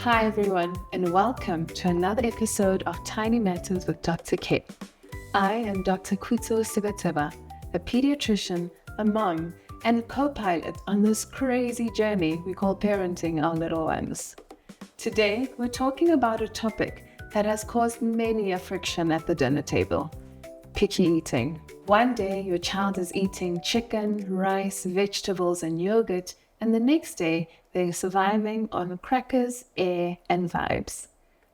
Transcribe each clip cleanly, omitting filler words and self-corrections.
Hi everyone, and welcome to another episode of Tiny Matters with Dr. K. I am Dr. Kuto Sibateba, a pediatrician, a mom, and co-pilot on this crazy journey we call parenting our little ones. Today, we're talking about a topic that has caused many a friction at the dinner table: picky eating. One day, your child is eating chicken, rice, vegetables, and yogurt, and the next day, they're surviving on crackers, air, and vibes.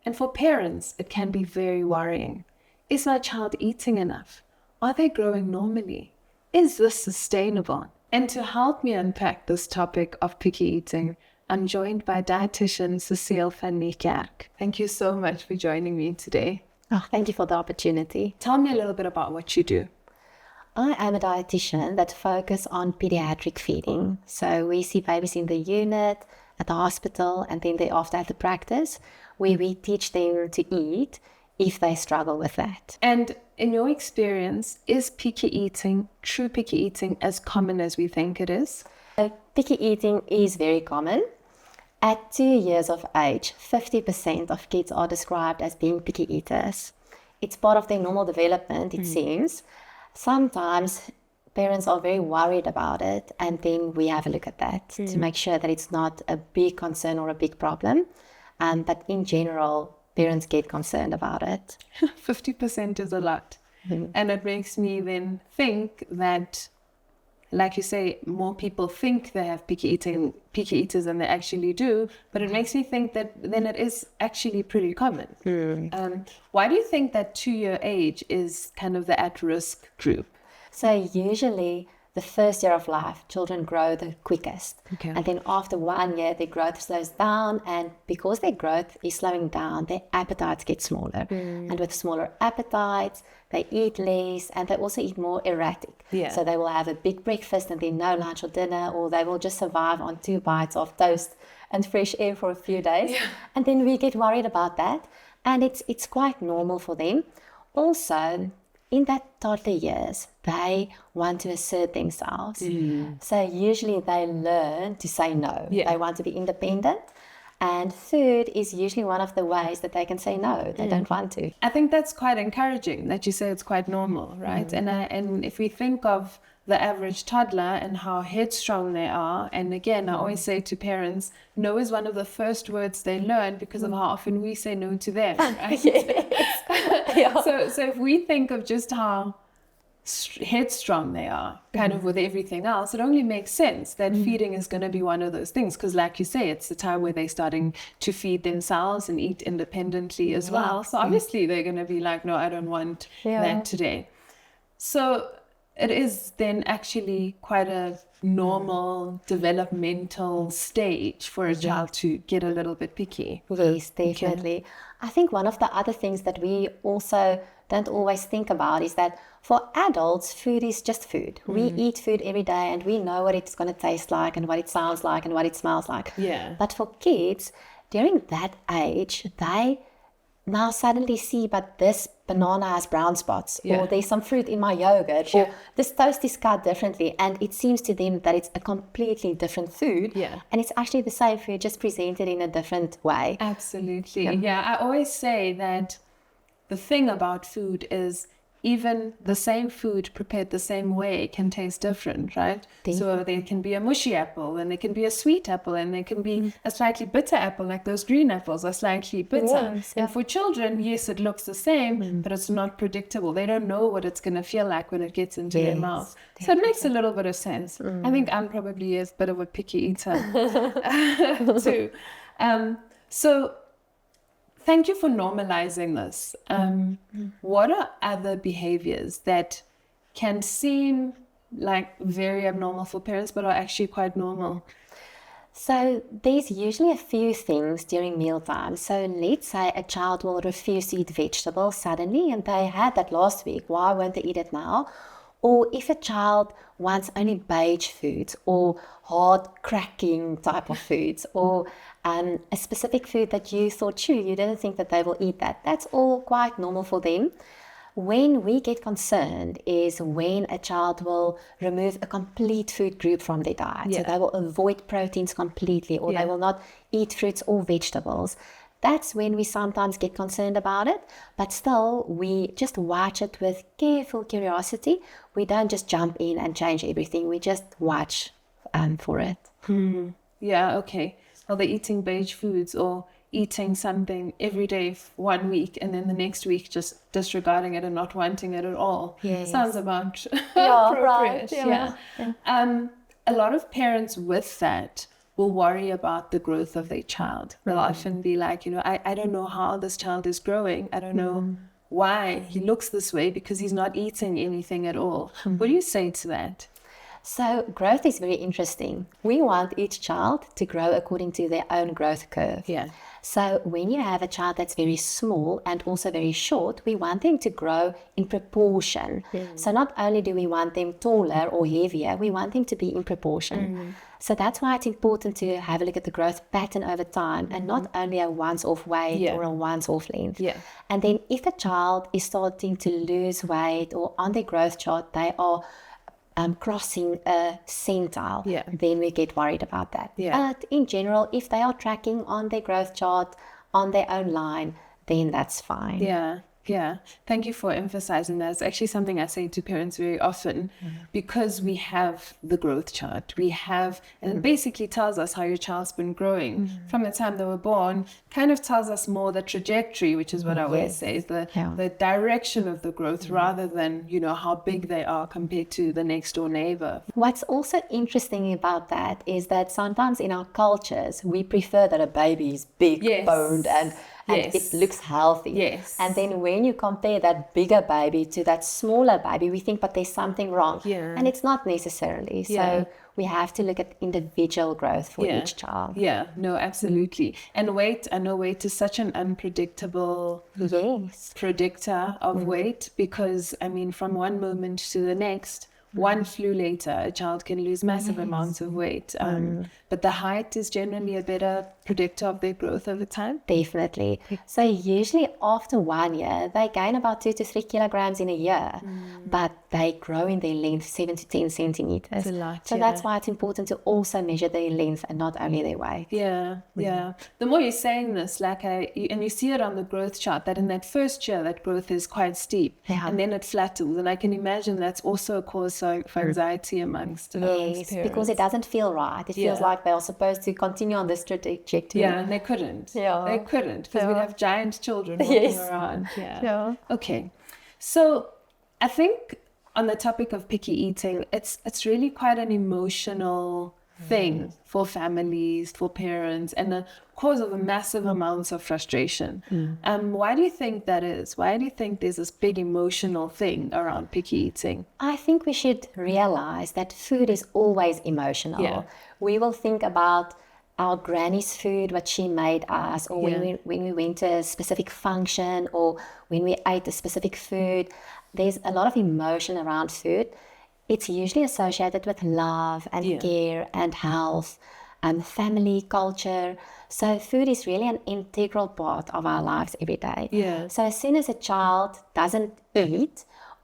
And for parents, it can be very worrying. Is my child eating enough? Are they growing normally? Is this sustainable? And to help me unpack this topic of picky eating, I'm joined by Dietitian Cecile van Niekerk. Thank you so much for joining me today. Oh, thank you for the opportunity. Tell me a little bit about what you do. I am a dietitian that focuses on pediatric feeding. So we see babies in the unit, at the hospital, and then thereafter at the practice, where we teach them to eat if they struggle with that. And in your experience, is true picky eating, as common as we think it is? Picky eating is very common. At 2 years of age, 50% of kids are described as being picky eaters. It's part of their normal development, it seems. Sometimes parents are very worried about it, and then we have a look at that to make sure that it's not a big concern or a big problem. But in general, parents get concerned about it. 50% is a lot. And it makes me then think that, like you say, more people think they have picky eaters than they actually do, but it makes me think that then it is actually pretty common. Why do you think that 2-year age is kind of the at-risk group? So usually the first year of life, children grow the quickest. Okay. And then after 1 year, their growth slows down. And because their growth is slowing down, their appetites get smaller. And with smaller appetites, they eat less, and they also eat more erratic. Yeah. So they will have a big breakfast and then no lunch or dinner, or they will just survive on 2 bites of toast and fresh air for a few days. Yeah. And then we get worried about that. And it's quite normal for them. Also, in that toddler years, they want to assert themselves. So usually they learn to say no. Yeah. They want to be independent. And food is usually one of the ways that they can say no. They don't want to. I think that's quite encouraging that you say it's quite normal, right? And if we think of the average toddler and how headstrong they are, and again, I always say to parents, no is one of the first words they learn because of how often we say no to them, right? Yeah. So if we think of just how headstrong they are, kind of with everything else, it only makes sense that feeding is going to be one of those things, because like you say, it's the time where they're starting to feed themselves and eat independently as well. So obviously they're going to be like, no, I don't want that today. So it is then actually quite a normal developmental stage for a child to get a little bit picky. Yes, definitely. Okay. I think one of the other things that we also don't always think about is that for adults, food is just food. We eat food every day, and we know what it's going to taste like and what it sounds like and what it smells like. Yeah. But for kids, during that age, they now suddenly see, but this banana has brown spots, or there's some fruit in my yogurt, or this toast is cut differently, and it seems to them that it's a completely different food, and it's actually the same food, just presented in a different way. Absolutely. Yeah, I always say that the thing about food is even the same food prepared the same way can taste different, right? So there can be a mushy apple, and there can be a sweet apple, and there can be a slightly bitter apple, like those green apples are slightly bitter. Yes, and for children, yes, it looks the same, but it's not predictable. They don't know what it's going to feel like when it gets into their mouth. So it makes a little bit of sense. I think I'm probably a bit of a picky eater too. So thank you for normalizing this. What are other behaviors that can seem like very abnormal for parents, but are actually quite normal? So there's usually a few things during mealtime. So let's say a child will refuse to eat vegetables suddenly, and they had that last week. Why won't they eat it now? Or if a child wants only beige foods or hard cracking type of foods, or a specific food that you thought, you didn't think that they will eat that. That's all quite normal for them. When we get concerned is when a child will remove a complete food group from their diet. So they will avoid proteins completely, or they will not eat fruits or vegetables. That's when we sometimes get concerned about it, but still we just watch it with careful curiosity. We don't just jump in and change everything. We just watch for it. Yeah, okay. Well, they're eating beige foods or eating something every day 1 week and then the next week just disregarding it and not wanting it at all. Yes. Sounds about Yeah, appropriate. right. Yeah. A lot of parents with that will worry about the growth of their child. They'll often be like, I don't know how this child is growing. I don't know why he looks this way because he's not eating anything at all. What do you say to that? So growth is very interesting. We want each child to grow according to their own growth curve. Yeah. So when you have a child that's very small and also very short, we want them to grow in proportion. So not only do we want them taller or heavier, we want them to be in proportion. So that's why it's important to have a look at the growth pattern over time and not only a once-off weight or a once-off length. And then if the child is starting to lose weight or on their growth chart, they are crossing a centile, then we get worried about that. But in general, if they are tracking on their growth chart on their own line, then that's fine. Yeah. Thank you for emphasizing that. It's actually something I say to parents very often because we have the growth chart. And it basically tells us how your child's been growing from the time they were born, kind of tells us more the trajectory, which is what I always say, is the direction of the growth rather than, how big they are compared to the next door neighbor. What's also interesting about that is that sometimes in our cultures, we prefer that a baby is big, boned, and it looks healthy. And then when you compare that bigger baby to that smaller baby, we think, but there's something wrong. And it's not necessarily. So we have to look at individual growth for each child. Yeah, no, absolutely. And weight, I know weight is such an unpredictable predictor of weight because, from one moment to the next, one flu later, a child can lose massive amounts of weight. But the height is generally a better predictor of their growth over time. Definitely. So usually after 1 year, they gain about 2 to 3 kilograms in a year, but they grow in their length 7 to 10 centimeters. That's a lot, so that's why it's important to also measure their length and not only their weight. Yeah. The more you're saying this, and you see it on the growth chart, that in that first year, that growth is quite steep, and then it flattens. And I can imagine that's also a cause for anxiety amongst parents. Because it doesn't feel right. It feels like they are supposed to continue on this trajectory. Yeah, and they couldn't. They couldn't because we'd have giant children walking around. Okay. So I think on the topic of picky eating, it's really quite an emotional thing for families, for parents, and a cause of a massive amounts of frustration. Why do you think that is? Why do you think there's this big emotional thing around picky eating? I think we should realize that food is always emotional. We will think about our granny's food, what she made us, or when we went to a specific function, or when we ate a specific food. There's a lot of emotion around food. It's usually associated with love and care and health and family, culture. So food is really an integral part of our lives every day. So as soon as a child doesn't eat,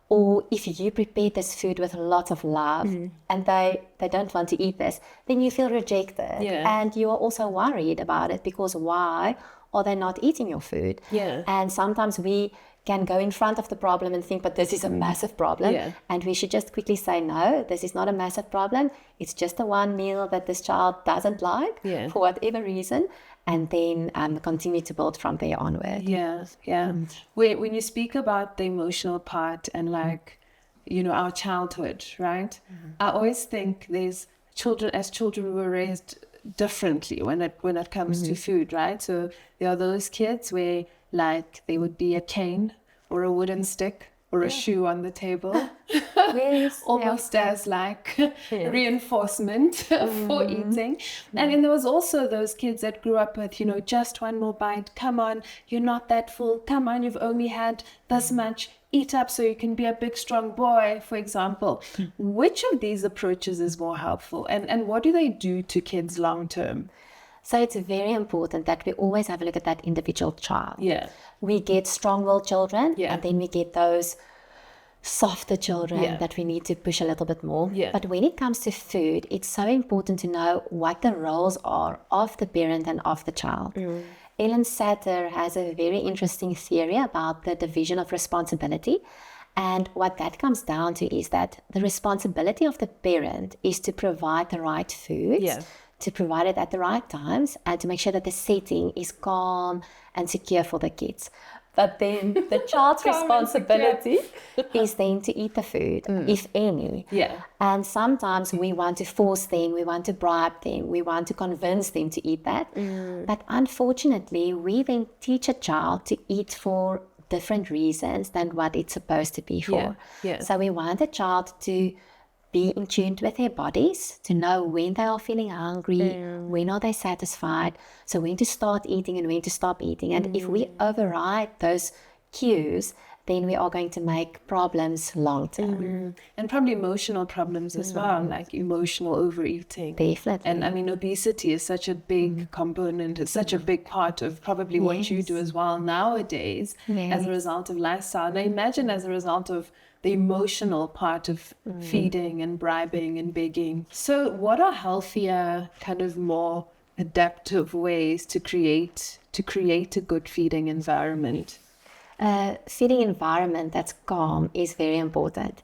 or if you prepare this food with lots of love and they don't want to eat this, then you feel rejected. And you are also worried about it because why are they not eating your food? And sometimes we can go in front of the problem and think, but this is a massive problem. And we should just quickly say, no, this is not a massive problem. It's just the one meal that this child doesn't like for whatever reason. And then continue to build from there onward. When you speak about the emotional part and our childhood, right? I always think there's children who were raised differently when it comes to food, right? So there are those kids where there would be a cane or a wooden stick or a shoe on the table, almost as reinforcement for eating. And then there was also those kids that grew up with, just one more bite. Come on, you're not that full. Come on, you've only had this much. Eat up so you can be a big, strong boy, for example. Which of these approaches is more helpful? And what do they do to kids long term? So it's very important that we always have a look at that individual child. Yeah. We get strong-willed children, Yeah. and then we get those softer children Yeah. that we need to push a little bit more. Yeah. But when it comes to food, it's so important to know what the roles are of the parent and of the child. Ellen Satter has a very interesting theory about the division of responsibility. And what that comes down to is that the responsibility of the parent is to provide the right foods, Yeah. to provide it at the right times, and to make sure that the setting is calm and secure for the kids. But then the child's responsibility is then to eat the food, if any. Yeah. And sometimes we want to force them, we want to bribe them, we want to convince them to eat that. But unfortunately, we then teach a child to eat for different reasons than what it's supposed to be for. Yeah. So we want a child to be in tune with their bodies, to know when they are feeling hungry, when are they satisfied, so when to start eating and when to stop eating. And if we override those cues, then we are going to make problems long term. And probably emotional problems as well, like emotional overeating. Definitely. And I mean, obesity is such a big component, it's such a big part of probably what you do as well nowadays as a result of lifestyle. And I imagine as a result of the emotional part of feeding and bribing and begging. So what are healthier, kind of more adaptive ways to create a good feeding environment? Feeding environment that's calm is very important.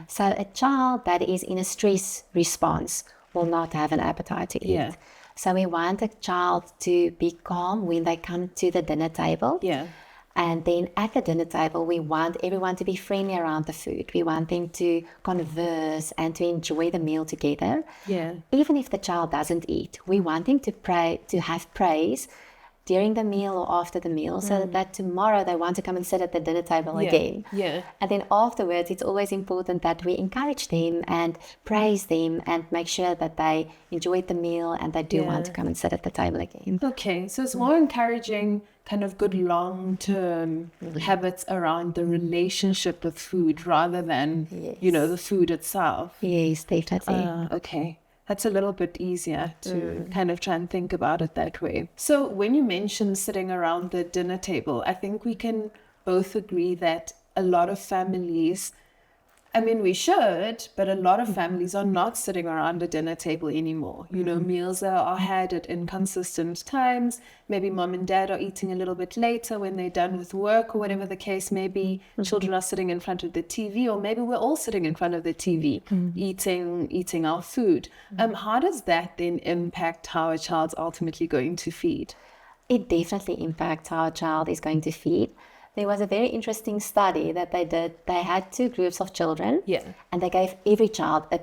So a child that is in a stress response will not have an appetite to eat. Yeah. So we want a child to be calm when they come to the dinner table. Yeah. And then at the dinner table, we want everyone to be friendly around the food. We want them to converse and to enjoy the meal together. Yeah. Even if the child doesn't eat, we want him to have praise during the meal or after the meal, so that tomorrow they want to come and sit at the dinner table again. Yeah. And then afterwards, it's always important that we encourage them and praise them and make sure that they enjoyed the meal and they do want to come and sit at the table again. Okay, so it's more encouraging kind of good long-term habits around the relationship with food rather than, the food itself. Yes, definitely. Okay. That's a little bit easier to kind of try and think about it that way. So when you mention sitting around the dinner table, I think we can both agree that a lot of families, I mean, we should, but a lot of families are not sitting around a dinner table anymore. Meals are had at inconsistent times. Maybe mom and dad are eating a little bit later when they're done with work or whatever the case may be. Children are sitting in front of the TV, or maybe we're all sitting in front of the TV, eating our food. How does that then impact how a child's ultimately going to feed? It definitely impacts how a child is going to feed. There was a very interesting study that they did. They had two groups of children, and they gave every child a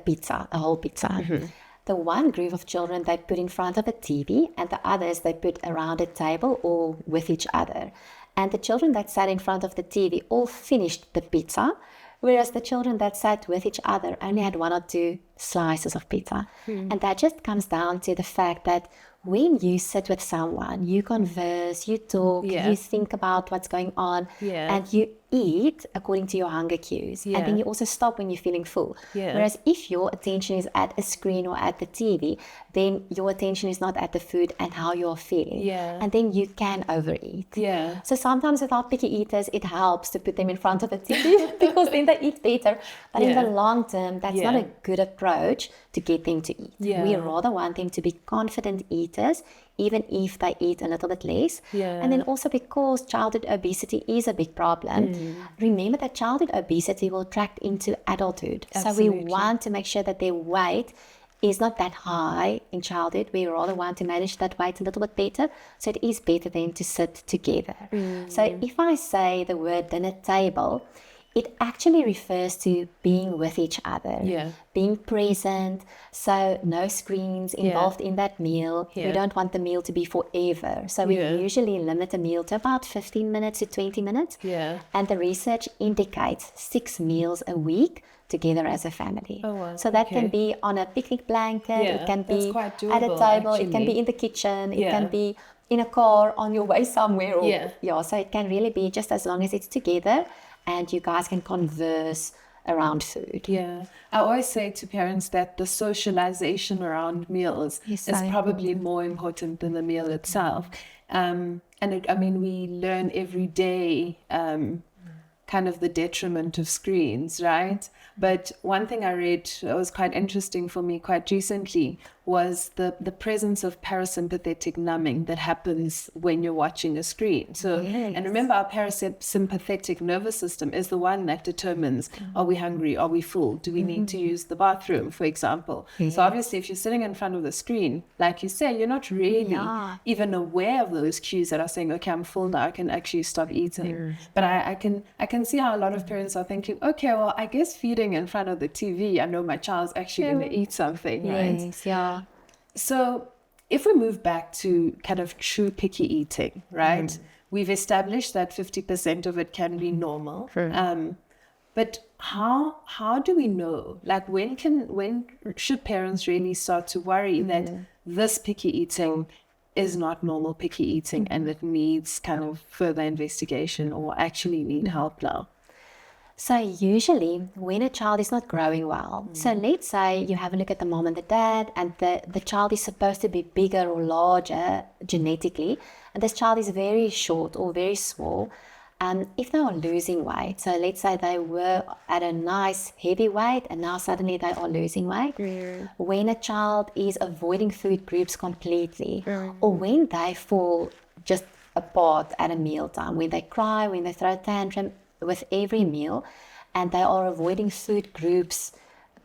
whole pizza. The one group of children they put in front of a TV, and the others they put around a table or with each other. And the children that sat in front of the TV all finished the pizza, whereas the children that sat with each other only had one or two slices of pizza. And that just comes down to the fact that when you sit with someone, you converse, you talk, you think about what's going on, and you eat according to your hunger cues. And then you also stop when you're feeling full. Whereas if your attention is at a screen or at the TV, then your attention is not at the food and how you're feeling. And then you can overeat. So sometimes with our picky eaters, it helps to put them in front of the TV because then they eat better. But in the long term, that's not a good approach to get them to eat. We rather want them to be confident eaters, even if they eat a little bit less. And then also because childhood obesity is a big problem, remember that childhood obesity will track into adulthood. Absolutely. So we want to make sure that their weight is not that high in childhood. We rather want to manage that weight a little bit better. So it is better then to sit together. So if I say the word dinner table, it actually refers to being with each other, being present. So no screens involved in that meal. We don't want the meal to be forever. So we usually limit a meal to about 15 minutes to 20 minutes. And the research indicates 6 meals a week together as a family. So that can be on a picnic blanket, it can be at a table, it can be in the kitchen, it can be in a car on your way somewhere. Or, so it can really be just as long as it's together and you guys can converse around food. Yeah. I always say to parents that the socialization around meals Yes, is so probably more important than the meal itself. I mean, we learn every day kind of the detriment of screens, right? But one thing I read that was quite interesting for me quite recently was the presence of parasympathetic numbing that happens when you're watching a screen. So, Yes. and remember, our parasympathetic nervous system is the one that determines, are we hungry? Are we full? Do we need to use the bathroom, for example? So obviously, if you're sitting in front of the screen, like you say, you're not really even aware of those cues that are saying, okay, I'm full now, I can actually stop eating. But I can see how a lot of parents are thinking, okay, well, I guess feeding in front of the TV, I know my child's actually going to eat something, right? Yes, yeah. So if we move back to kind of true picky eating, right? We've established that 50% of it can be normal. But how do we know? Like when should parents really start to worry that this picky eating is not normal picky eating and it needs kind of further investigation or actually need help now? So usually when a child is not growing well, so let's say you have a look at the mom and the dad, and the child is supposed to be bigger or larger genetically, and this child is very short or very small. If they are losing weight, so let's say they were at a nice heavy weight and now suddenly they are losing weight, when a child is avoiding food groups completely, or when they fall just apart at a mealtime, when they cry, when they throw a tantrum with every meal, and they are avoiding food groups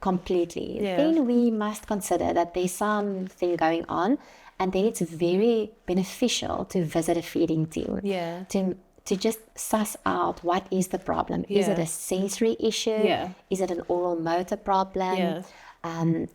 completely, then we must consider that there's something going on, and then it's very beneficial to visit a feeding team to just suss out what is the problem. Is it a sensory issue? Is it an oral motor problem?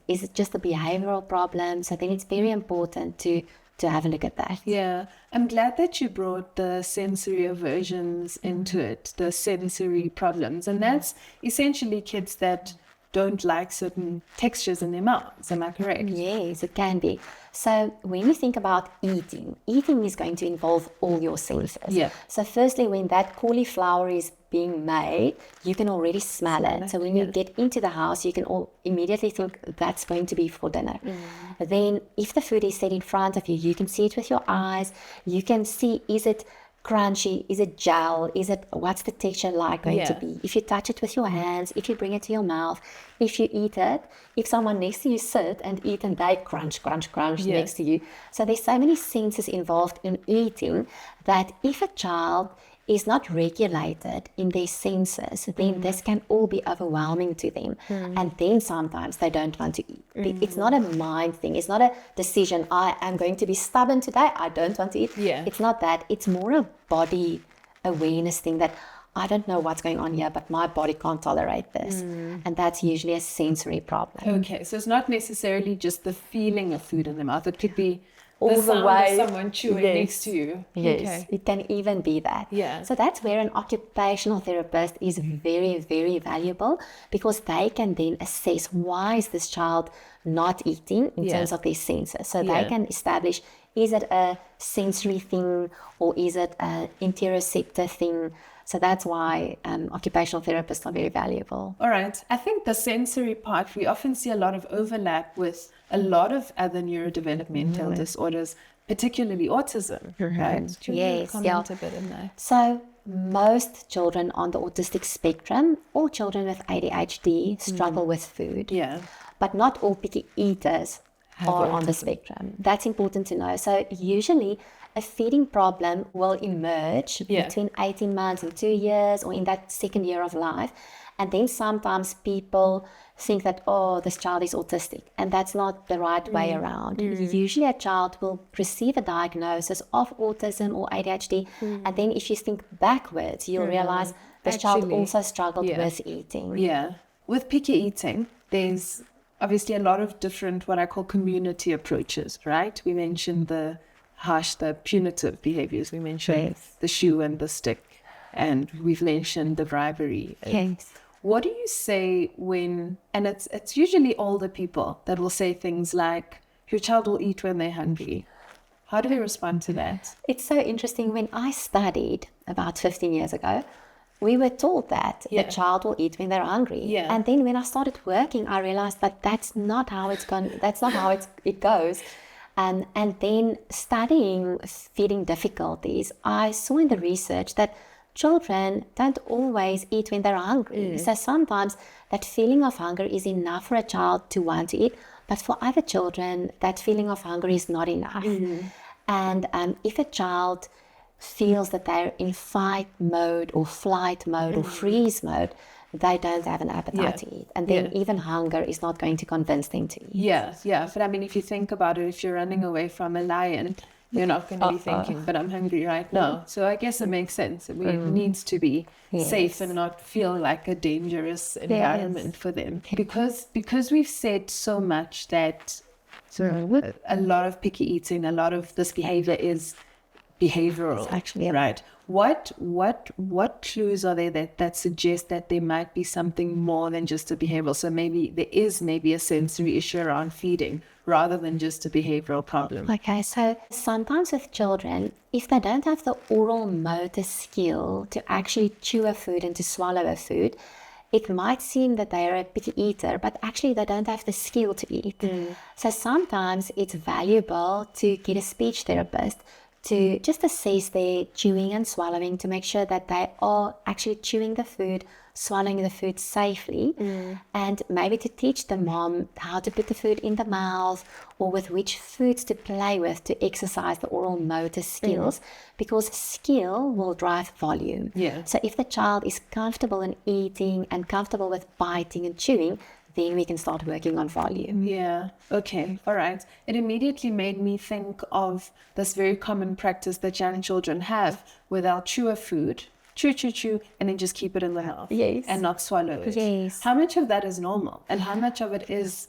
Is it just a behavioral problem? So then it's very important to have a look at that. Yeah, I'm glad that you brought the sensory aversions into it, the sensory problems. And that's essentially kids that don't like certain textures in their mouths. Am I correct? Yes, it can be. So when you think about eating is going to involve all your senses. So firstly, when that cauliflower is being made, you can already smell it. So when you get into the house, you can immediately think that's going to be for dinner. Then if the food is set in front of you, you can see it with your eyes. You can see, is it crunchy, is it gel, what's the texture like going to be? If you touch it with your hands, if you bring it to your mouth, if you eat it, if someone next to you sit and eat and they crunch next to you. So there's so many senses involved in eating that if a child is not regulated in their senses, then this can all be overwhelming to them. And then sometimes they don't want to eat. It's not a mind thing. It's not a decision, I am going to be stubborn today, I don't want to eat. It's not that. It's more a body awareness thing that I don't know what's going on here, but my body can't tolerate this. And that's usually a sensory problem. Okay, so it's not necessarily just the feeling of food in the mouth. It could be all the the way of someone chewing next to you. Yes, it can even be that. So that's where an occupational therapist is very, very valuable, because they can then assess why is this child not eating in terms of their senses. So they can establish, is it a sensory thing or is it an interoceptor thing? So that's why occupational therapists are very valuable. All right. I think the sensory part, we often see a lot of overlap with a lot of other neurodevelopmental disorders, particularly autism, right? Yes, comment a bit on that? So most children on the autistic spectrum or children with ADHD struggle with food. But not all picky eaters are on the spectrum. That's important to know. So usually a feeding problem will emerge between 18 months and 2 years, or in that second year of life. And then sometimes people think that, oh, this child is autistic. And that's not the right way around. Usually a child will receive a diagnosis of autism or ADHD. And then if you think backwards, you'll realize this child also struggled with eating. With picky eating, there's obviously a lot of different, what I call community approaches, right? We mentioned the punitive behaviors. We mentioned the shoe and the stick, and we've mentioned the bribery. What do you say when, and it's usually older people that will say things like, your child will eat when they're hungry. How do they respond to that? It's so interesting. When I studied about 15 years ago, we were told that Yeah. the child will eat when they're hungry. Yeah. And then when I started working, I realized that that's not how it goes. And then studying feeding difficulties, I saw in the research that children don't always eat when they're hungry. So sometimes that feeling of hunger is enough for a child to want to eat, but for other children, that feeling of hunger is not enough. And if a child feels that they're in fight mode or flight mode or freeze mode, they don't have an appetite to eat. And then even hunger is not going to convince them to eat. Yeah. But I mean, if you think about it, if you're running away from a lion, you're not going to be thinking, but I'm hungry right now. So I guess it makes sense. It needs to be safe and not feel like a dangerous environment for them. Because we've said so much that a lot of picky eating, a lot of this behavior is behavioral. Actually, right. What clues are there that suggest that there might be something more than just a behavioral? So maybe there is a sensory issue around feeding rather than just a behavioral problem. Okay, so sometimes with children, if they don't have the oral motor skill to actually chew a food and to swallow a food, it might seem that they are a picky eater, but actually they don't have the skill to eat. So sometimes it's valuable to get a speech therapist to just assess their chewing and swallowing to make sure that they are actually chewing the food, swallowing the food safely, and maybe to teach the mom how to put the food in the mouth or with which foods to play with to exercise the oral motor skills, because skill will drive volume. So if the child is comfortable in eating and comfortable with biting and chewing, then we can start working on volume. Yeah. Okay. All right. It immediately made me think of this very common practice that young children have where they'll chew a food, chew, and then just keep it in the mouth. Yes. And not swallow it. Yes. How much of that is normal? And how much of it is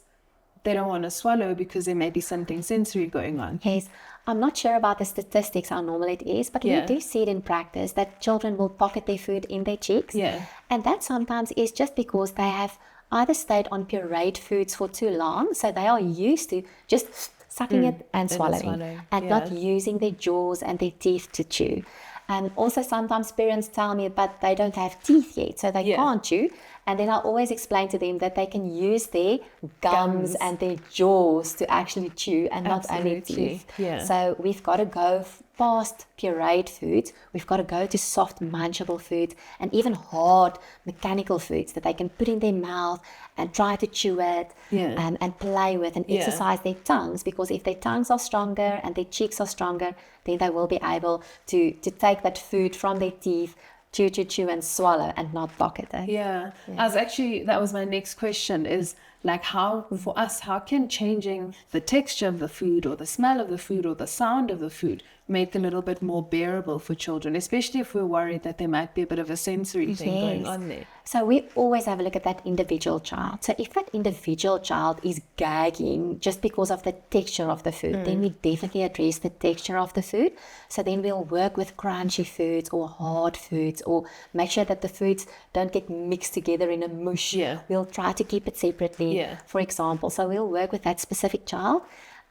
they don't want to swallow because there may be something sensory going on? Yes. I'm not sure about the statistics, how normal it is, but we do see it in practice that children will pocket their food in their cheeks. Yeah. And that sometimes is just because they have either stayed on pureed foods for too long, so they are used to just sucking it and swallowing and not using their jaws and their teeth to chew. And also sometimes parents tell me, but they don't have teeth yet, so they can't chew. And then I always explain to them that they can use their gums and their jaws to actually chew and not only teeth. So we've got to go past pureed foods. We've got to go to soft munchable foods and even hard mechanical foods that they can put in their mouth and try to chew it and play with and exercise their tongues, because if their tongues are stronger and their cheeks are stronger, then they will be able to take that food from their teeth, chew and swallow and not pocket it. That was my next question, is like, how for us, how can changing the texture of the food or the smell of the food or the sound of the food make a little bit more bearable for children, especially if we're worried that there might be a bit of a sensory thing going on there? So we always have a look at that individual child. So if that individual child is gagging just because of the texture of the food, then we definitely address the texture of the food. So then we'll work with crunchy foods or hard foods, or make sure that the foods don't get mixed together in a mush. We'll try to keep it separately, for example. So we'll work with that specific child.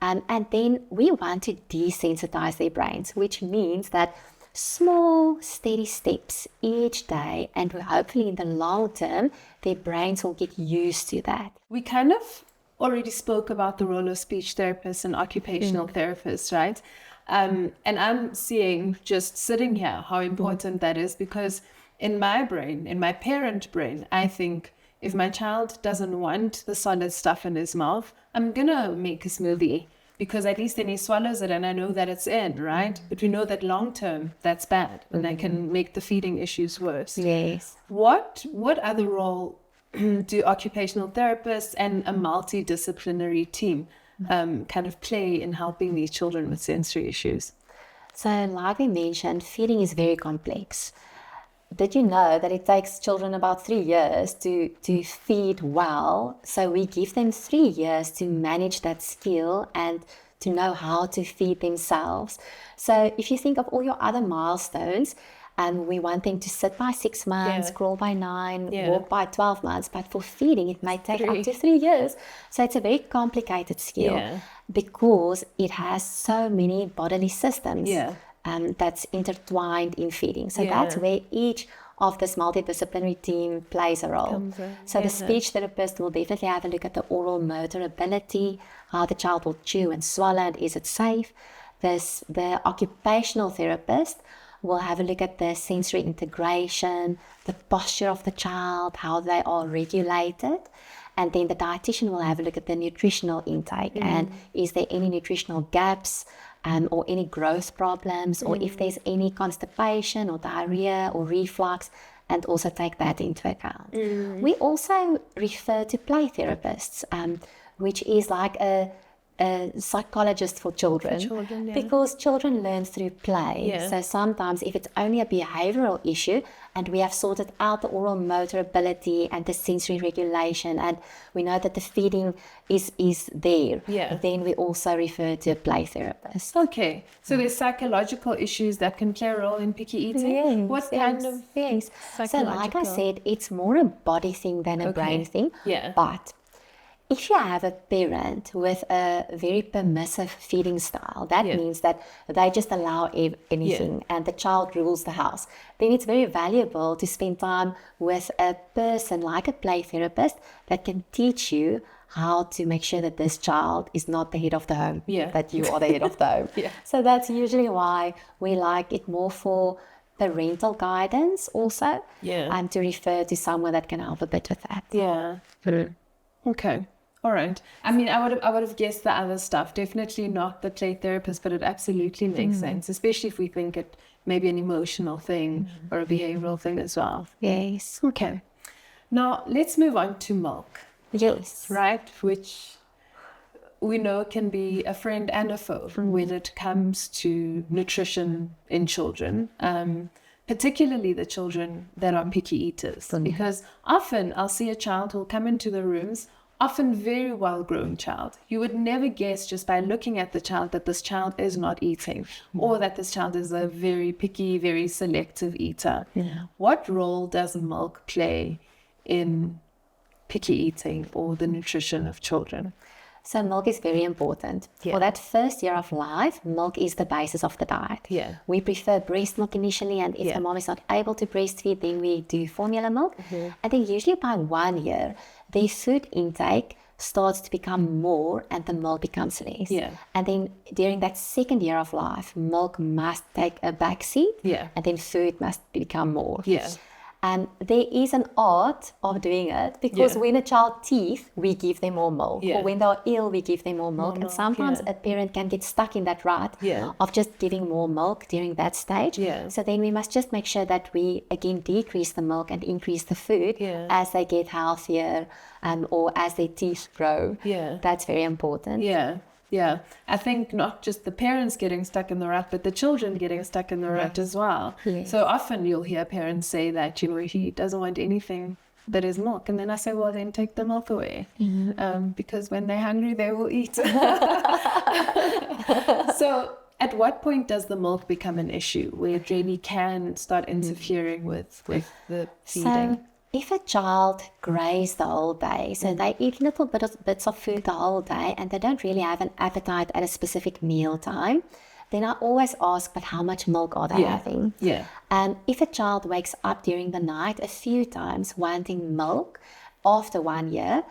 And then we want to desensitize their brains, which means that small, steady steps each day, and hopefully in the long term, their brains will get used to that. We kind of already spoke about the role of speech therapists and occupational therapists, right? And I'm seeing, just sitting here, how important that is, because in my brain, in my parent brain, I think if my child doesn't want the solid stuff in his mouth, I'm going to make a smoothie, because at least then he swallows it and I know that it's in, right? But we know that long term, that's bad, and that can make the feeding issues worse. Yes. What other role do occupational therapists and a multidisciplinary team kind of play in helping these children with sensory issues? So like we mentioned, feeding is very complex. Did you know that it takes children about 3 years to feed well? So we give them 3 years to manage that skill and to know how to feed themselves. So if you think of all your other milestones, and we want them to sit by 6 months, crawl by 9, walk by 12 months, but for feeding it may take up to 3 years. So it's a very complicated skill because it has so many bodily systems. That's intertwined in feeding. So that's where each of this multidisciplinary team plays a role. So the speech therapist will definitely have a look at the oral motor ability, how the child will chew and swallow, and is it safe. The occupational therapist will have a look at the sensory integration, the posture of the child, how they are regulated. And then the dietitian will have a look at the nutritional intake and is there any nutritional gaps or any growth problems or if there's any constipation or diarrhea or reflux, and also take that into account. We also refer to play therapists, which is like a psychologist for children, because children learn through play. So sometimes if it's only a behavioral issue and we have sorted out the oral motor ability and the sensory regulation and we know that the feeding is there, then we also refer to a play therapist. Okay, so there's psychological issues that can play a role in picky eating? What kind of So like I said, it's more a body thing than a brain thing. But if you have a parent with a very permissive feeding style, that means that they just allow anything and the child rules the house, then it's very valuable to spend time with a person like a play therapist that can teach you how to make sure that this child is not the head of the home, that you are the head of the home. So that's usually why we like it more for parental guidance also, and to refer to someone that can help a bit with that. Okay. All right. I mean, I would have guessed the other stuff. Definitely not the play therapist, but it absolutely makes sense, especially if we think it may be an emotional thing or a behavioral thing as well. Yes. Okay. Now, let's move on to milk. Yes. Right? Which we know can be a friend and a foe when it comes to nutrition in children. Particularly the children that are picky eaters. Because often I'll see a child who'll come into the rooms, often very well-grown child. You would never guess just by looking at the child that this child is not eating or that this child is a very picky, very selective eater. What role does milk play in picky eating or the nutrition of children? So milk is very important. For that first year of life, milk is the basis of the diet. We prefer breast milk initially, and if the mom is not able to breastfeed, then we do formula milk. And then usually by 1 year, their food intake starts to become more and the milk becomes less. And then during that second year of life, milk must take a back seat, and then food must become more. There is an art of doing it, because when a child teeth, we give them more milk, or when they're ill, we give them more milk. And sometimes a parent can get stuck in that rut of just giving more milk during that stage. So then we must just make sure that we again decrease the milk and increase the food as they get healthier, or as their teeth grow. That's very important. I think not just the parents getting stuck in the rut, but the children getting stuck in the rut as well. So often you'll hear parents say that, he doesn't want anything that is milk. And then I say, well, then take the milk away. Because when they're hungry, they will eat. So at what point does the milk become an issue where it really can start interfering with the feeding? So if a child graze the whole day, so they eat little bits of food the whole day and they don't really have an appetite at a specific meal time, then I always ask, but how much milk are they having? If a child wakes up during the night a few times wanting milk after 1 year,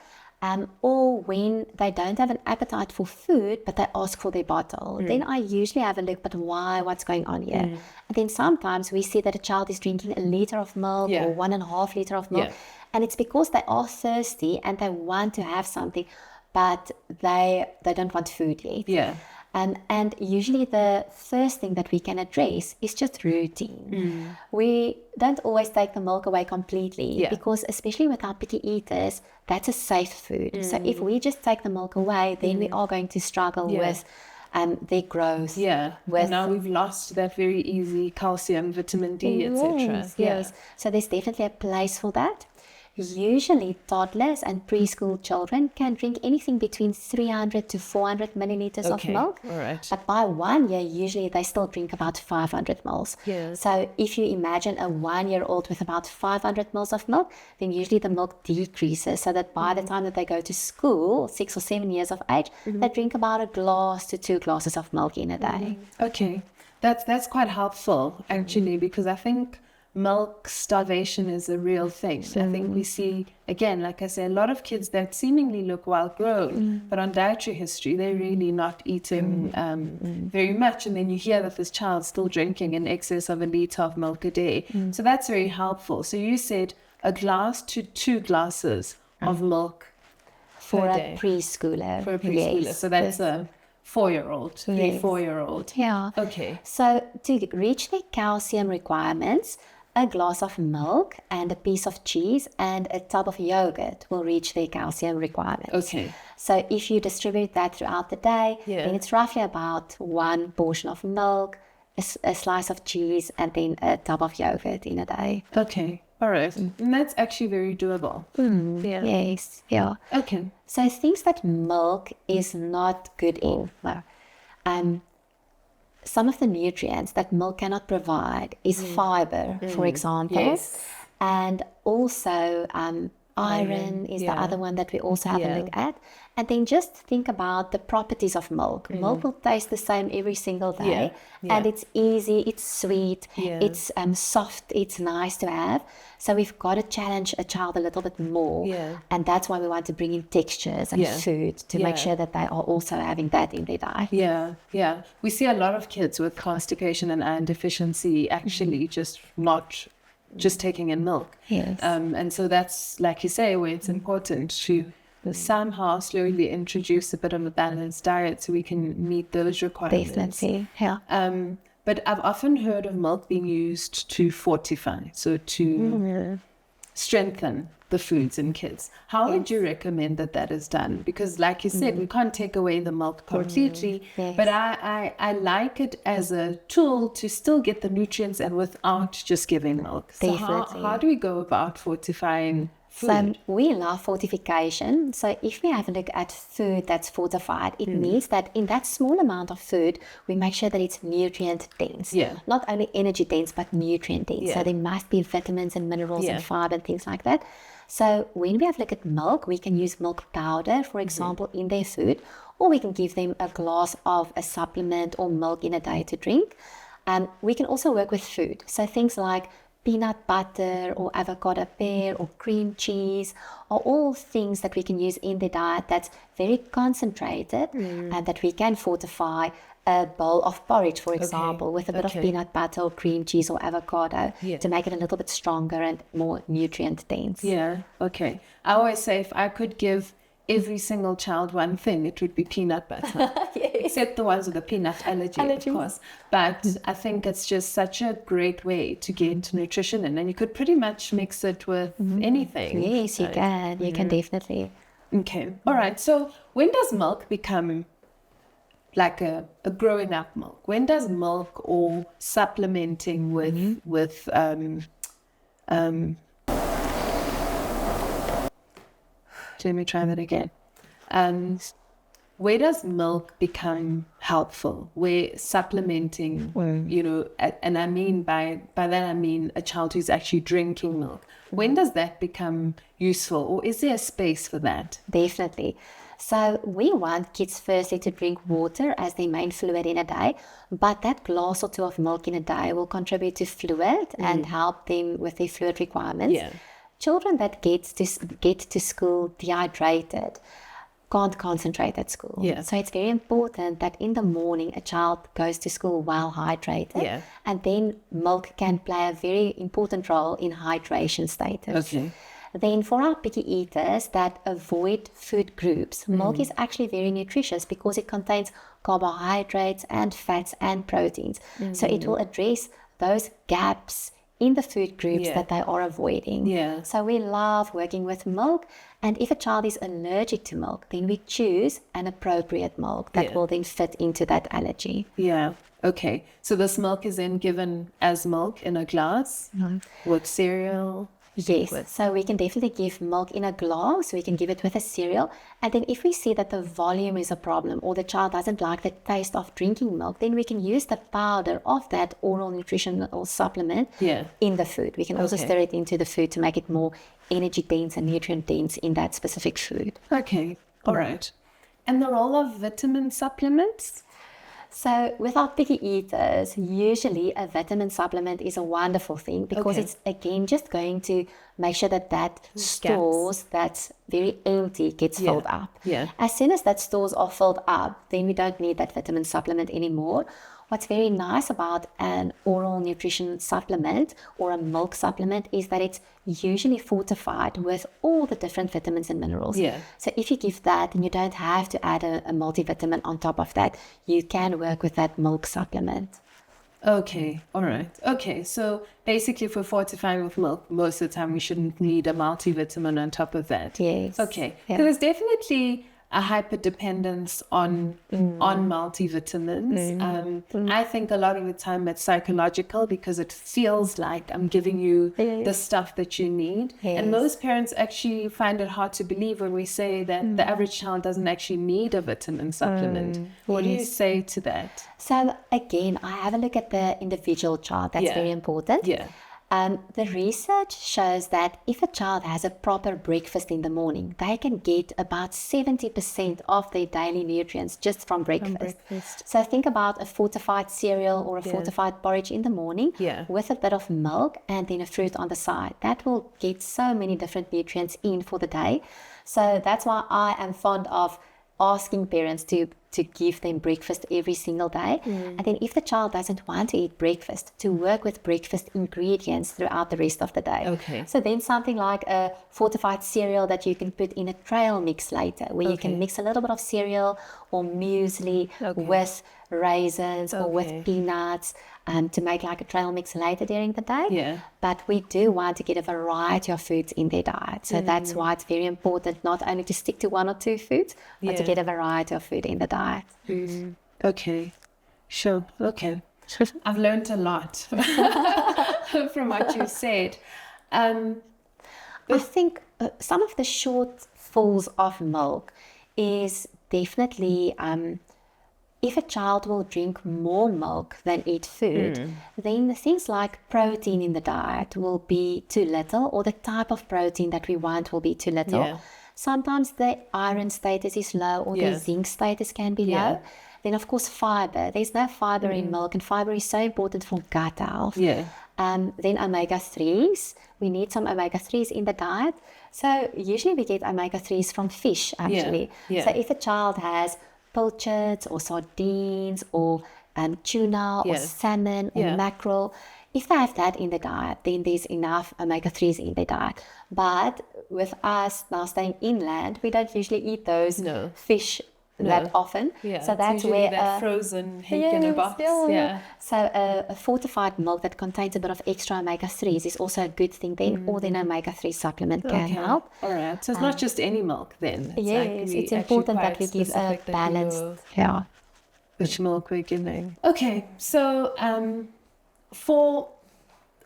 or when they don't have an appetite for food, but they ask for their bottle, then I usually have a look, but why, what's going on here? And then sometimes we see that a child is drinking a liter of milk or 1.5 liters of milk, and it's because they are thirsty and they want to have something, but they don't want food yet. And usually the first thing that we can address is just routine. We don't always take the milk away completely, because especially with our picky eaters, that's a safe food. So if we just take the milk away, then we are going to struggle with their growth. And now we've lost that very easy calcium, vitamin D, etc. Yes. So there's definitely a place for that. Usually toddlers and preschool children can drink anything between 300 to 400 milliliters of milk. But by 1 year, usually they still drink about 500 mils. So if you imagine a 1-year-old with about 500 mils of milk, then usually the milk decreases, so that by the time that they go to school, 6 or 7 years of age, they drink about 1 glass to 2 glasses of milk in a day. Okay, that's quite helpful actually, because I think milk starvation is a real thing. I think we see, again, like I say, a lot of kids that seemingly look well grown, but on dietary history, they're really not eating very much. And then you hear that this child's still drinking in excess of a liter of milk a day. So that's very helpful. So you said a glass to 2 glasses of milk For per a day. preschooler. For a preschooler. Yes. So that's a 4-year-old, 3-4-year-old. Yeah. Okay. So to reach the calcium requirements, a glass of milk and a piece of cheese and a tub of yogurt will reach their calcium requirements. Okay. So if you distribute that throughout the day, then it's roughly about 1 portion of milk, a slice of cheese, and then a tub of yogurt in a day. Okay. All right. And that's actually very doable. Yeah. Yes, yeah. Okay. So things that milk is not good in. Well, some of the nutrients that milk cannot provide is fiber, for example. Yes. And also iron is the other one that we also have a look at. And then just think about the properties of milk. Milk will taste the same every single day. And it's easy, it's sweet, it's soft, it's nice to have. So we've got to challenge a child a little bit more. And that's why we want to bring in textures and food to make sure that they are also having that in their diet. Yeah. We see a lot of kids with constipation and iron deficiency actually just taking in milk. Yes. And so that's, like you say, where it's important to somehow slowly introduce a bit of a balanced diet so we can meet those requirements. Definitely, yeah. But I've often heard of milk being used to fortify, so to strengthen the foods in kids. How would you recommend that is done? Because like you said, we can't take away the milk completely, but I like it as a tool to still get the nutrients and without just giving milk. So how do we go about fortifying food? So we love fortification. So if we have a look at food that's fortified, it means that in that small amount of food, we make sure that it's nutrient dense. Not only energy dense, but nutrient dense. So there must be vitamins and minerals and fiber and things like that. So when we have a look at milk, we can use milk powder, for example, in their food, or we can give them a glass of a supplement or milk in a day to drink. We can also work with food. So things like peanut butter or avocado pear or cream cheese are all things that we can use in the diet that's very concentrated and that we can fortify. A bowl of porridge, for example, with a bit of peanut butter or cream cheese or avocado to make it a little bit stronger and more nutrient dense. I always say if I could give every single child one thing, it would be peanut butter. Except the ones with a peanut allergy, of course. But I think it's just such a great way to get nutrition in, and you could pretty much mix it with anything. Yes, you can. You can definitely. Okay. All right. So when does milk become like a growing up milk? When does milk or supplementing with let me try that again. Where does milk become helpful? Where supplementing, and I mean by that I mean a child who's actually drinking milk. When does that become useful, or is there a space for that? Definitely. So we want kids firstly to drink water as their main fluid in a day, but that glass or 2 of milk in a day will contribute to fluid and help them with their fluid requirements. Children that get to school dehydrated can't concentrate at school. So it's very important that in the morning a child goes to school well hydrated, and then milk can play a very important role in hydration status. Then for our picky eaters that avoid food groups, milk is actually very nutritious because it contains carbohydrates and fats and proteins. So it will address those gaps in the food groups that they are avoiding. So we love working with milk, and if a child is allergic to milk, then we choose an appropriate milk that will then fit into that allergy. Okay. So this milk is then given as milk in a glass with cereal? Yes, so we can definitely give milk in a glass, we can give it with a cereal, and then if we see that the volume is a problem or the child doesn't like the taste of drinking milk, then we can use the powder of that oral nutritional supplement in the food. We can also stir it into the food to make it more energy dense and nutrient dense in that specific food. Okay, all right. And the role of vitamin supplements? So with our picky eaters, usually a vitamin supplement is a wonderful thing because Okay. it's again just going to make sure that stores that's very empty gets filled up. Yeah. As soon as that stores are filled up, then we don't need that vitamin supplement anymore. What's very nice about an oral nutrition supplement or a milk supplement is that it's usually fortified with all the different vitamins and minerals. Yeah. So if you give that, and you don't have to add a multivitamin on top of that, you can work with that milk supplement. Okay, all right. Okay, so basically for fortifying with milk, most of the time we shouldn't need a multivitamin on top of that. Yes. Okay, Yeah. so there's definitely a hyperdependence on multivitamins. I think a lot of the time it's psychological because it feels like I'm giving you the stuff that you need. And Yes. most parents actually find it hard to believe when we say that the average child doesn't actually need a vitamin supplement. What do you say to that? So again, I have a look at the individual child. That's Yeah. very important. Yeah. The research shows that if a child has a proper breakfast in the morning, they can get about 70% of their daily nutrients just from breakfast. So think about a fortified cereal or a fortified porridge in the morning Yeah. with a bit of milk and then a fruit on the side. That will get so many different nutrients in for the day. So that's why I am fond of asking parents to give them breakfast every single day. And then if the child doesn't want to eat breakfast, to work with breakfast ingredients throughout the rest of the day. Okay. So then something like a fortified cereal that you can put in a trail mix later, where you can mix a little bit of cereal or muesli with raisins or with peanuts to make like a trail mix later during the day. Yeah. But we do want to get a variety of foods in their diet. So that's why it's very important not only to stick to one or two foods, but to get a variety of food in the diet. Okay, sure. Okay. I've learned a lot from what you said. I think some of the shortfalls of milk is definitely if a child will drink more milk than eat food, then the things like protein in the diet will be too little, or the type of protein that we want will be too little. Yeah. Sometimes the iron status is low or the zinc status can be low. Then, of course, fiber. There's no fiber in milk, and fiber is so important for gut health. Yeah. Then omega-3s. We need some omega-3s in the diet. So usually we get omega-3s from fish, actually. Yeah. So if a child has pilchards or sardines or tuna or salmon or mackerel, if they have that in the diet, then there's enough omega-3s in the diet. But with us now staying inland, we don't usually eat those fish that often. Yeah. So that's where that frozen hake in a box. Yeah. So a fortified milk that contains a bit of extra omega-3s is also a good thing then, or then omega-3 supplement can help. All right. So it's not just any milk then. It's Yes, we it's actually important that quite we give a specific that we balanced, know which milk we're giving. Okay. So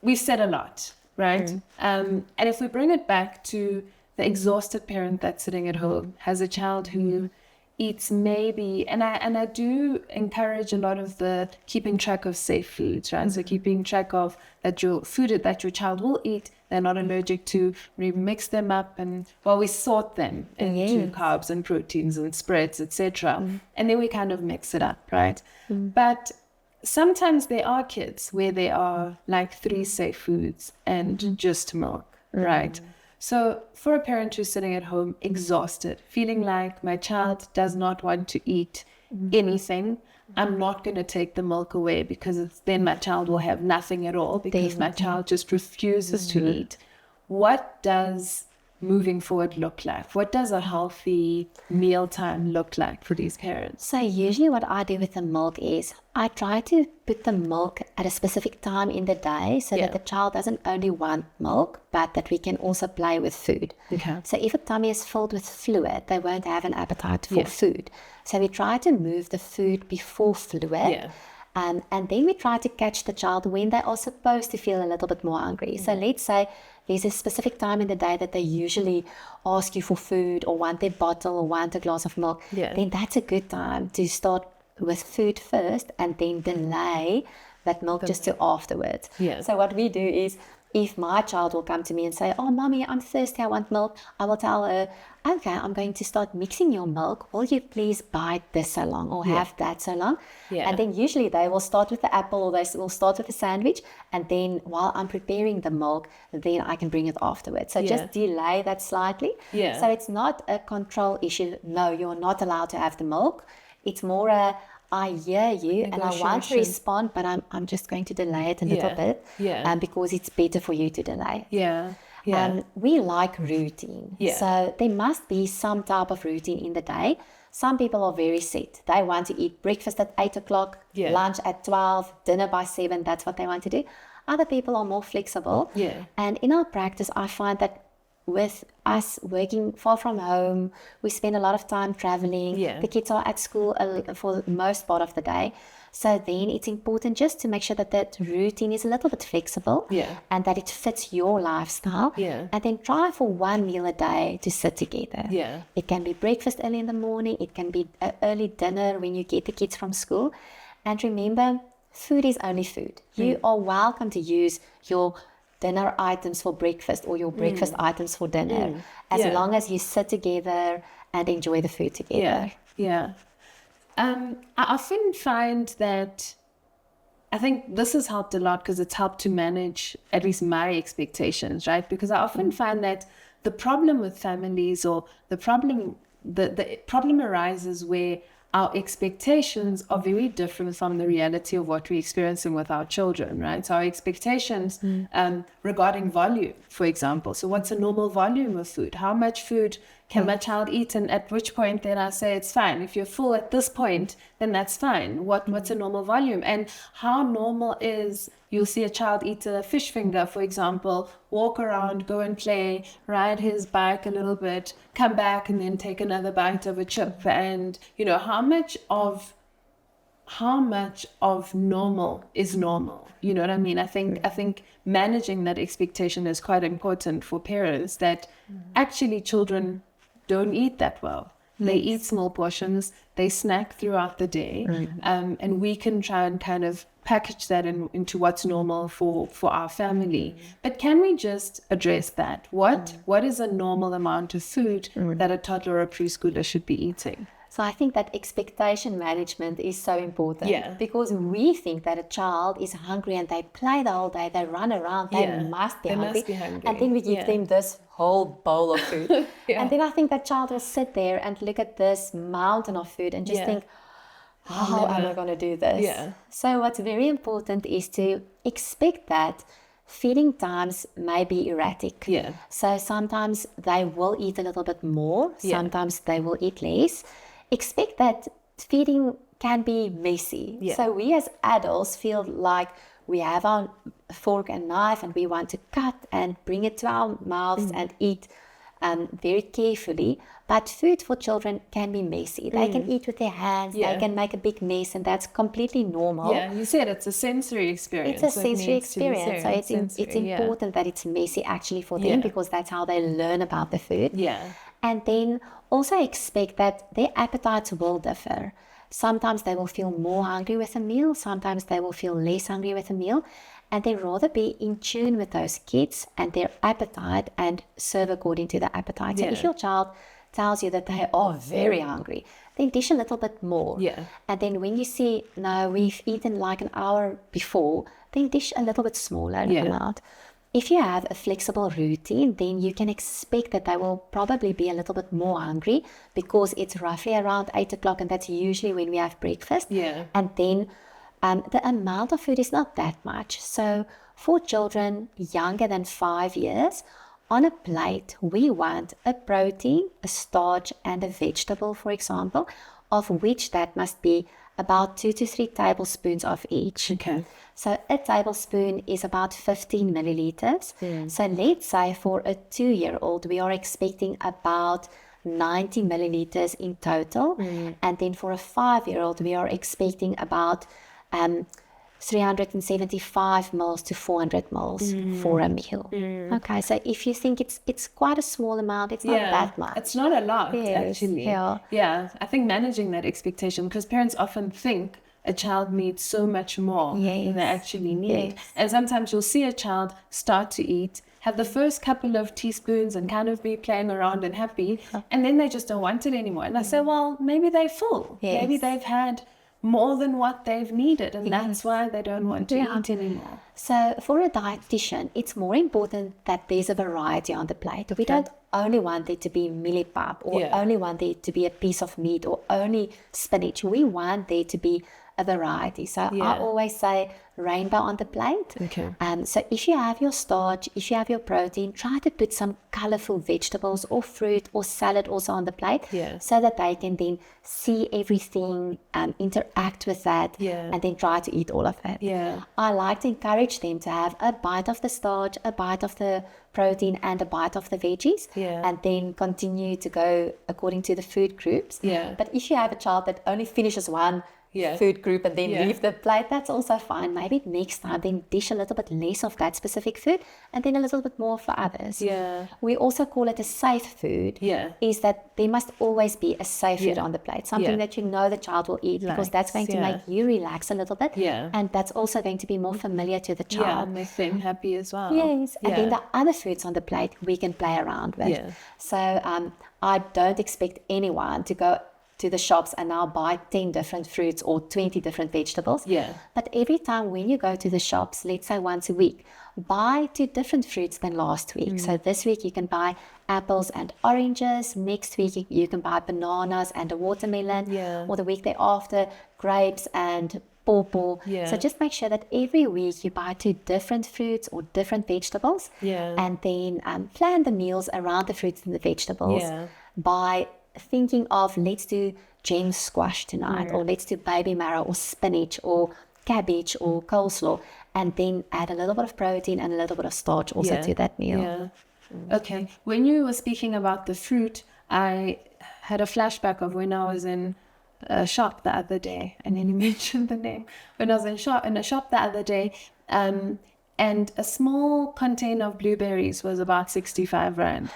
we've said a lot, right? And if we bring it back to the exhausted parent that's sitting at home, has a child who eats maybe, and I do encourage a lot of the keeping track of safe foods, right? So keeping track of that your food that your child will eat, they're not allergic to. We mix them up and we sort them into carbs and proteins and spreads, etc. And then we kind of mix it up, right? But sometimes there are kids where there are like 3 safe foods and just milk, right? So for a parent who's sitting at home exhausted, feeling like my child does not want to eat anything, I'm not going to take the milk away because then my child will have nothing at all because my child just refuses to eat. What does moving forward look like? What does a healthy mealtime look like for these parents? So usually what I do with the milk is I try to put the milk at a specific time in the day so that the child doesn't only want milk, but that we can also play with food. Okay. So if a tummy is filled with fluid, they won't have an appetite for food. So we try to move the food before fluid. And then we try to catch the child when they are supposed to feel a little bit more hungry. So let's say there's a specific time in the day that they usually ask you for food or want their bottle or want a glass of milk. Then that's a good time to start with food first and then delay that milk just to afterwards. Yeah. So what we do is, if my child will come to me and say, oh, mommy, I'm thirsty, I want milk, I will tell her, okay, I'm going to start mixing your milk. Will you please bite this so long or have that so long? Yeah. And then usually they will start with the apple or they will start with the sandwich. And then while I'm preparing the milk, then I can bring it afterwards. So just delay that slightly. Yeah. So it's not a control issue. No, you're not allowed to have the milk. It's more a, I hear you and I want to respond, but I'm just going to delay it a little bit because it's better for you to delay. Yeah. We like routine. So there must be some type of routine in the day. Some people are very set. They want to eat breakfast at 8 o'clock, lunch at 12, dinner by 7. That's what they want to do. Other people are more flexible. And in our practice, I find that with us working far from home, we spend a lot of time traveling. The kids are at school for the most part of the day. So then it's important just to make sure that that routine is a little bit flexible and that it fits your lifestyle. And then try for one meal a day to sit together. It can be breakfast early in the morning. It can be early dinner when you get the kids from school. And remember, food is only food. You are welcome to use your dinner items for breakfast or your breakfast items for dinner, as long as you sit together and enjoy the food together. I often find that I think this has helped a lot because it's helped to manage at least my expectations, right? Because I often find that the problem with families or the problem arises where our expectations are very different from the reality of what we're experiencing with our children, right? So our expectations regarding volume, for example. So what's a normal volume of food? How much food can my child eat? And at which point then I say it's fine. If you're full at this point, then that's fine. What's a normal volume? And how normal is you'll see a child eat a fish finger, for example, walk around, go and play, ride his bike a little bit, come back and then take another bite of a chip. And, you know, how much of normal is normal? You know what I mean? I think managing that expectation is quite important for parents, that actually children don't eat that well. They eat small portions, they snack throughout the day, and we can try and kind of package that into what's normal for our family. But can we just address that? What is a normal amount of food that a toddler or a preschooler should be eating? So I think that expectation management is so important because we think that a child is hungry and they play the whole day, they run around, they must be hungry. And then we give them this whole bowl of food. And then I think that child will sit there and look at this mountain of food and just think, how am I going to do this? So what's very important is to expect that feeding times may be erratic. So sometimes they will eat a little bit more, sometimes they will eat less. Expect that feeding can be messy. So we as adults feel like we have our fork and knife and we want to cut and bring it to our mouths and eat very carefully. But food for children can be messy. They can eat with their hands, they can make a big mess, and that's completely normal. You said it's a sensory experience. It's a sensory experience. So it's important that it's messy actually for them because that's how they learn about the food. And then also expect that their appetites will differ. Sometimes they will feel more hungry with a meal. Sometimes they will feel less hungry with a meal. And they rather be in tune with those kids and their appetite and serve according to the appetite. So if your child tells you that they are very hungry, then dish a little bit more. And then when you see, no, we've eaten like an hour before, then dish a little bit smaller amount. If you have a flexible routine, then you can expect that they will probably be a little bit more hungry because it's roughly around 8 o'clock and that's usually when we have breakfast. And then the amount of food is not that much. So for children younger than 5 years, on a plate, we want a protein, a starch, and a vegetable, for example, of which that must be about 2 to 3 tablespoons of each. So a tablespoon is about 15 milliliters. So let's say for a 2-year-old, we are expecting about 90 milliliters in total. And then for a 5-year-old, we are expecting about 375 mils to 400 mils for a meal. Okay, so if you think it's quite a small amount, it's not that much. It's not a lot, Yes, actually. yeah. I think managing that expectation, because parents often think a child needs so much more than they actually need. Yes. And sometimes you'll see a child start to eat, have the first couple of teaspoons and kind of be playing around and happy, and then they just don't want it anymore. And I say, well, maybe they're full. Yes. Maybe they've had more than what they've needed, and that's why they don't want to eat anymore. So for a dietitian, it's more important that there's a variety on the plate. We don't only want it to be millipap or only want it to be a piece of meat or only spinach. We want there to be a variety. So I always say rainbow on the plate. Okay. So if you have your starch, if you have your protein, try to put some colorful vegetables or fruit or salad also on the plate so that they can then see everything, interact with that, and then try to eat all of it. I like to encourage them to have a bite of the starch, a bite of the protein, and a bite of the veggies, and then continue to go according to the food groups. But if you have a child that only finishes one food group and then leave the plate, that's also fine. Maybe next time then dish a little bit less of that specific food and then a little bit more for others. We also call it a safe food, is that there must always be a safe food on the plate, something that you know the child will eat, because that's going to make you relax a little bit, and that's also going to be more familiar to the child. And make them happy as well. Yes, and then the other foods on the plate we can play around with. So I don't expect anyone to go to the shops and now buy 10 different fruits or 20 different vegetables. But every time when you go to the shops, let's say once a week, buy 2 different fruits than last week. So this week you can buy apples and oranges. Next week you can buy bananas and a watermelon. Or the week thereafter, grapes and pawpaw. So just make sure that every week you buy 2 different fruits or different vegetables, and then plan the meals around the fruits and the vegetables by thinking of, let's do gem squash tonight, or let's do baby marrow or spinach or cabbage or coleslaw, and then add a little bit of protein and a little bit of starch also to that meal. Okay, when you were speaking about the fruit, I had a flashback of when I was in a shop the other day, and then you mentioned the name. When I was in a shop the other day, and a small container of blueberries was about 65 rand.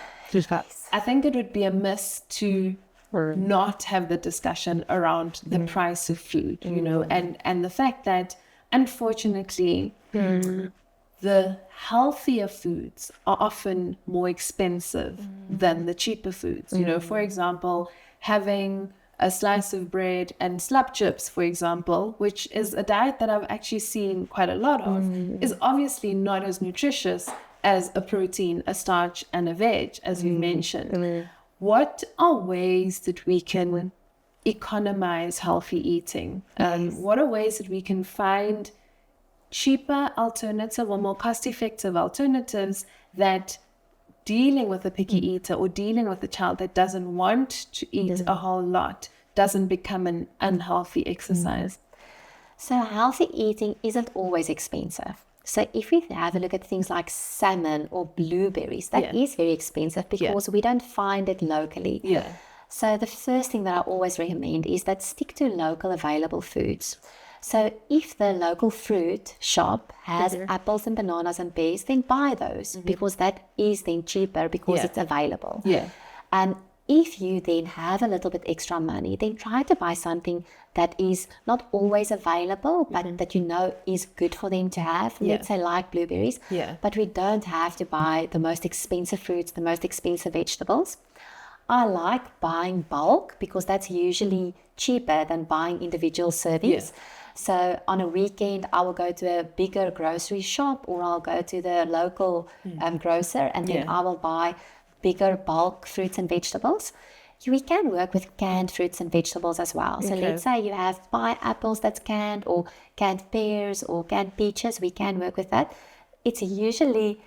I think it would be a miss to not have the discussion around the price of food, you know, and the fact that, unfortunately, the healthier foods are often more expensive than the cheaper foods. You know, for example, having a slice of bread and slab chips, for example, which is a diet that I've actually seen quite a lot of, is obviously not as nutritious as a protein, a starch, and a veg, as you mentioned. What are ways that we can economize healthy eating? What are ways that we can find cheaper alternative or more cost-effective alternatives that dealing with a picky eater or dealing with a child that doesn't want to eat a whole lot doesn't become an unhealthy exercise? So healthy eating isn't always expensive. So if we have a look at things like salmon or blueberries, that is very expensive because we don't find it locally. So the first thing that I always recommend is that stick to local available foods. So if the local fruit shop has apples and bananas and pears, then buy those because that is then cheaper because it's available. And if you then have a little bit extra money, then try to buy something that is not always available, but that you know is good for them to have. Let's say like blueberries, but we don't have to buy the most expensive fruits, the most expensive vegetables. I like buying bulk because that's usually cheaper than buying individual servings. So on a weekend, I will go to a bigger grocery shop or I'll go to the local grocer and then I will buy bigger bulk fruits and vegetables. We can work with canned fruits and vegetables as well. So let's say you have pineapples that's canned or canned pears or canned peaches. We can work with that. It's usually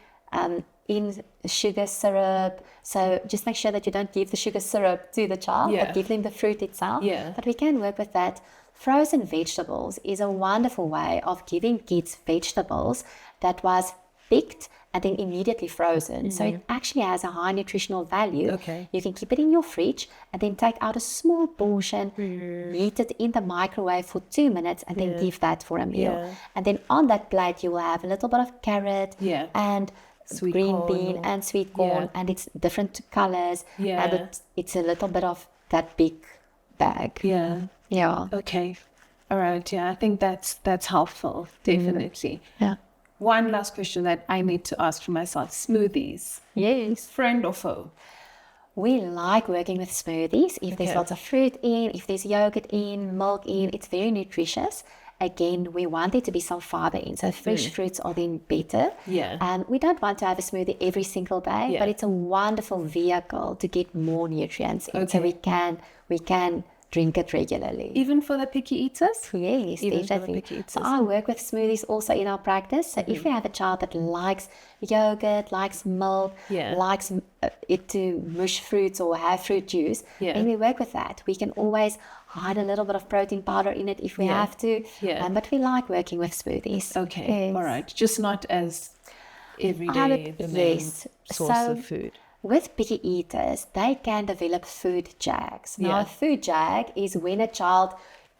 in sugar syrup. So just make sure that you don't give the sugar syrup to the child, but give them the fruit itself. But we can work with that. Frozen vegetables is a wonderful way of giving kids vegetables that was picked and then immediately frozen. So it actually has a high nutritional value. Okay. You can keep it in your fridge and then take out a small portion, heat it in the microwave for 2 minutes, and then give that for a meal. Yeah. And then on that plate, you will have a little bit of carrot and Sweet green corn bean and sweet corn, and it's different colors. Yeah. And it's a little bit of that big bag. Yeah. Yeah. Okay. All right. Yeah, I think that's helpful. Definitely. Yeah. One last question that I need to ask for myself. Smoothies. Yes. Friend or foe? We like working with smoothies. If there's lots of fruit in, if there's yogurt in, milk in, it's very nutritious. Again, we want there to be some fiber in, so fresh fruits are then better. Yeah. And we don't want to have a smoothie every single day, but it's a wonderful vehicle to get more nutrients in. So we can drink it regularly. Even for the picky eaters? Yes, Even for the definitely. picky eaters. So I work with smoothies also in our practice. So if we have a child that likes yogurt, likes milk, likes it to mush fruits or have fruit juice, then we work with that. We can always hide a little bit of protein powder in it if we have to. But we like working with smoothies. Okay, Yes. all right. Just not as every day the main source of food. With picky eaters, they can develop food jags. Now, Yeah. a food jag is when a child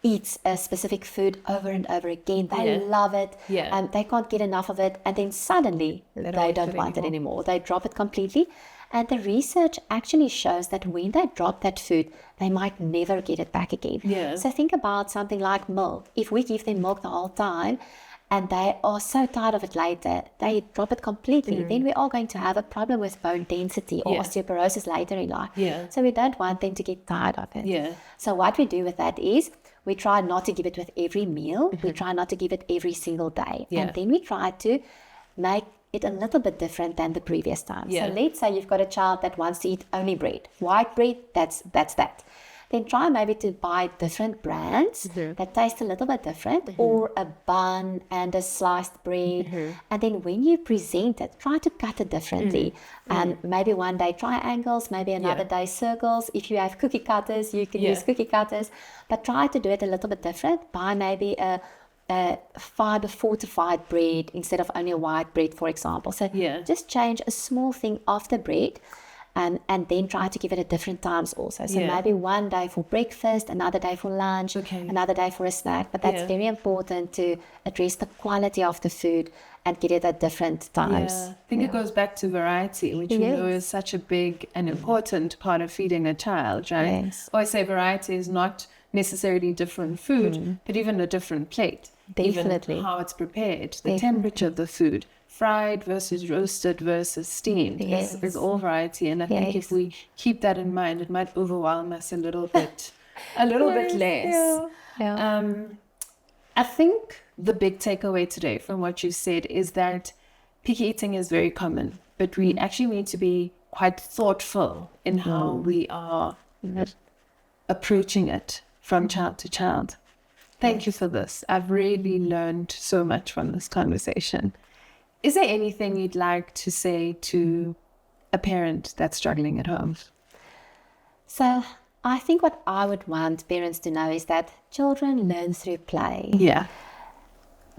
eats a specific food over and over again. They love it, and they can't get enough of it, and then suddenly they don't want it anymore. They drop it completely. And the research actually shows that when they drop that food, they might never get it back again. Yeah. So think about something like milk. If we give them milk the whole time, and they are so tired of it later, they drop it completely, then we are going to have a problem with bone density or osteoporosis later in life. So we don't want them to get tired of it. So what we do with that is we try not to give it with every meal. We try not to give it every single day. And then we try to make it a little bit different than the previous time. So let's say you've got a child that wants to eat only bread. White bread, that's that. Then try maybe to buy different brands that taste a little bit different, or a bun and a sliced bread. And then when you present it, try to cut it differently. Maybe one day triangles, maybe another day circles. If you have cookie cutters, you can use cookie cutters. But try to do it a little bit different. Buy maybe a fiber fortified bread instead of only a white bread, for example. So just change a small thing of the bread. And then try to give it at different times also. So maybe one day for breakfast, another day for lunch, another day for a snack. But that's very important to address the quality of the food and get it at different times. I think it goes back to variety, which we know is such a big and important part of feeding a child, right? Yes. I always say variety is not necessarily different food, but even a different plate. Definitely. Even how it's prepared, the temperature of the food. Fried versus roasted versus steamed is all variety, and I think if we keep that in mind, it might overwhelm us a little bit, bit less. I think the big takeaway today from what you said is that picky eating is very common, but we actually need to be quite thoughtful in how we are approaching it from child to child. Thank you for this. I've really learned so much from this conversation. Is there anything you'd like to say to a parent that's struggling at home? So I think what I would want parents to know is that children learn through play. Yeah.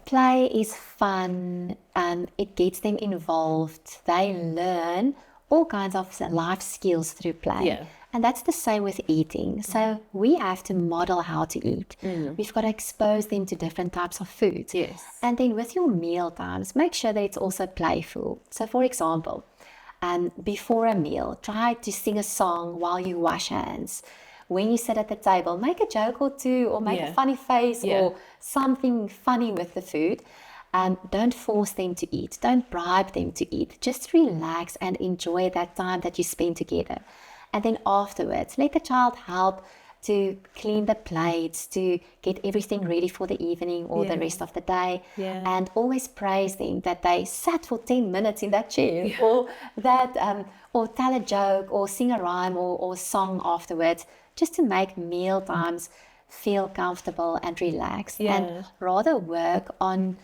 Play is fun and it gets them involved. They learn all kinds of life skills through play. Yeah. And that's the same with eating. So we have to model how to eat. We've got to expose them to different types of foods. Yes. And then with your meal times, make sure that it's also playful. So for example, before a meal, try to sing a song while you wash hands. When you sit at the table, make a joke or two, or make a funny face or something funny with the food. Don't force them to eat. Don't bribe them to eat. Just relax and enjoy that time that you spend together. And then afterwards, let the child help to clean the plates, to get everything ready for the evening or the rest of the day. And always praise them that they sat for 10 minutes in that chair or that, or tell a joke or sing a rhyme or song afterwards, just to make meal times feel comfortable and relaxed. And rather work on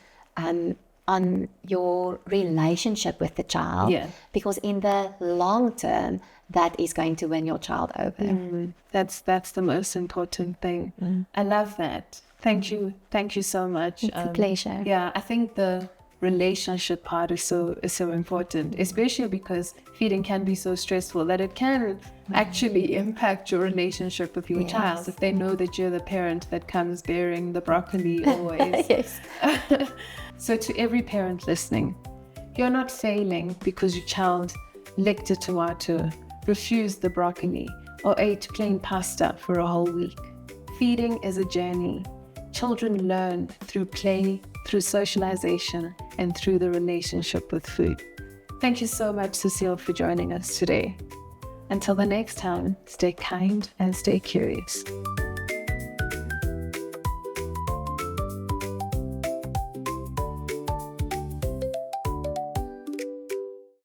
your relationship with the child, because in the long term, that is going to win your child over. That's the most important thing. I love that. Thank you so much. It's a pleasure. Yeah, I think the relationship part is so important, especially because feeding can be so stressful that it can actually impact your relationship with your child if they know that you're the parent that comes bearing the broccoli always. Yes. So to every parent listening, you're not failing because your child licked a tomato, refused the broccoli, or ate plain pasta for a whole week. Feeding is a journey. Children learn through play, through socialization, and through the relationship with food. Thank you so much, Cecile, for joining us today. Until the next time, stay kind and stay curious.